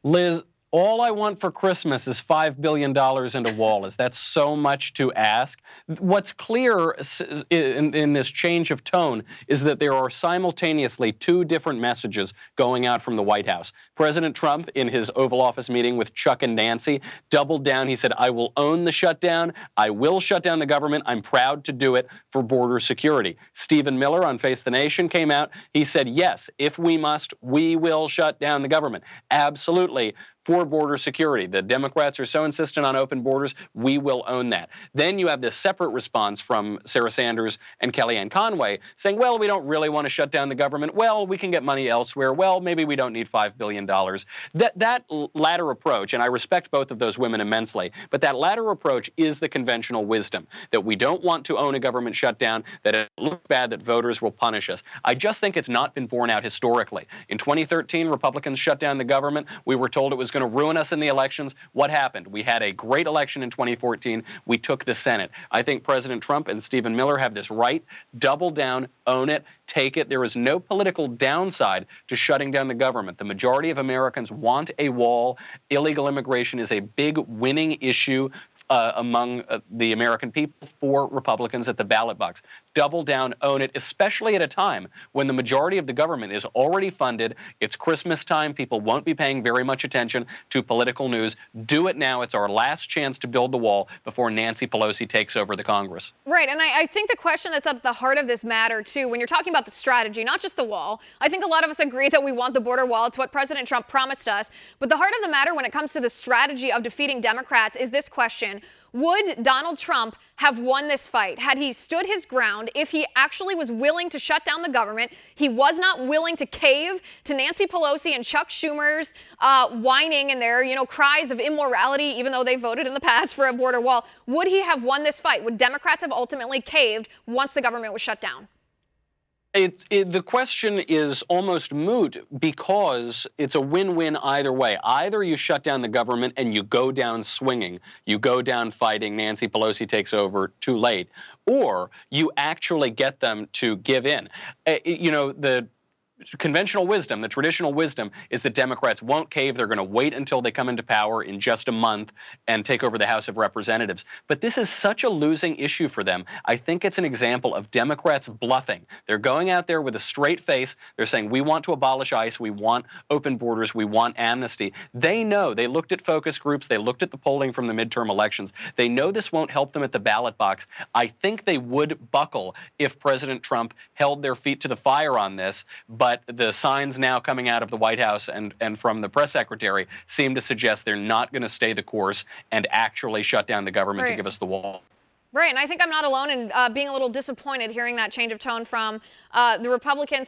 Liz, all I want for Christmas is $5 billion into wall. Is that so much to ask? What's clear in this change of tone is that there are simultaneously two different messages going out from the White House. President Trump, in his Oval Office meeting with Chuck and Nancy, doubled down. He said, I will own the shutdown. I will shut down the government. I'm proud to do it for border security. Stephen Miller on Face the Nation came out. He said, yes, if we must, we will shut down the government. Absolutely. For border security. The Democrats are so insistent on open borders, we will own that. Then you have this separate response from Sarah Sanders and Kellyanne Conway saying, well, we don't really want to shut down the government. Well, we can get money elsewhere. Well, maybe we don't need $5 billion. That latter approach, and I respect both of those women immensely, but that latter approach is the conventional wisdom, that we don't want to own a government shutdown, that it looks bad, that voters will punish us. I just think it's not been borne out historically. In 2013, Republicans shut down the government. We were told it was going to ruin us in the elections. What happened? We had a great election in 2014. We took the Senate. I think President Trump and Stephen Miller have this right. Double down, own it, take it. There is no political downside to shutting down the government. The majority of Americans want a wall. Illegal immigration is a big winning issue among the American people for Republicans at the ballot box. Double down, own it, especially at a time when the majority of the government is already funded. It's Christmas time. People won't be paying very much attention to political news. Do it now. It's our last chance to build the wall before Nancy Pelosi takes over the Congress. Right, and I think the question that's at the heart of this matter, too, when you're talking about the strategy, not just the wall, I think a lot of us agree that we want the border wall. It's what President Trump promised us. But the heart of the matter when it comes to the strategy of defeating Democrats is this question. Would Donald Trump have won this fight had he stood his ground, if he actually was willing to shut down the government? He was not willing to cave to Nancy Pelosi and Chuck Schumer's whining and their, cries of immorality, even though they voted in the past for a border wall. Would he have won this fight? Would Democrats have ultimately caved once the government was shut down? The question is almost moot because it's a win-win either way. Either you shut down the government and you go down swinging, you go down fighting, Nancy Pelosi takes over too late, or you actually get them to give in. The conventional wisdom, the traditional wisdom, is that Democrats won't cave. They're going to wait until they come into power in just a month and take over the House of Representatives. But this is such a losing issue for them. I think it's an example of Democrats bluffing. They're going out there with a straight face. They're saying, we want to abolish ICE. We want open borders. We want amnesty. They know. They looked at focus groups. They looked at the polling from the midterm elections. They know this won't help them at the ballot box. I think they would buckle if President Trump held their feet to the fire on this. But the signs now coming out of the White House and from the press secretary seem to suggest they're not going to stay the course and actually shut down the government to give us the wall. Right, and I think I'm not alone in being a little disappointed hearing that change of tone from the Republicans.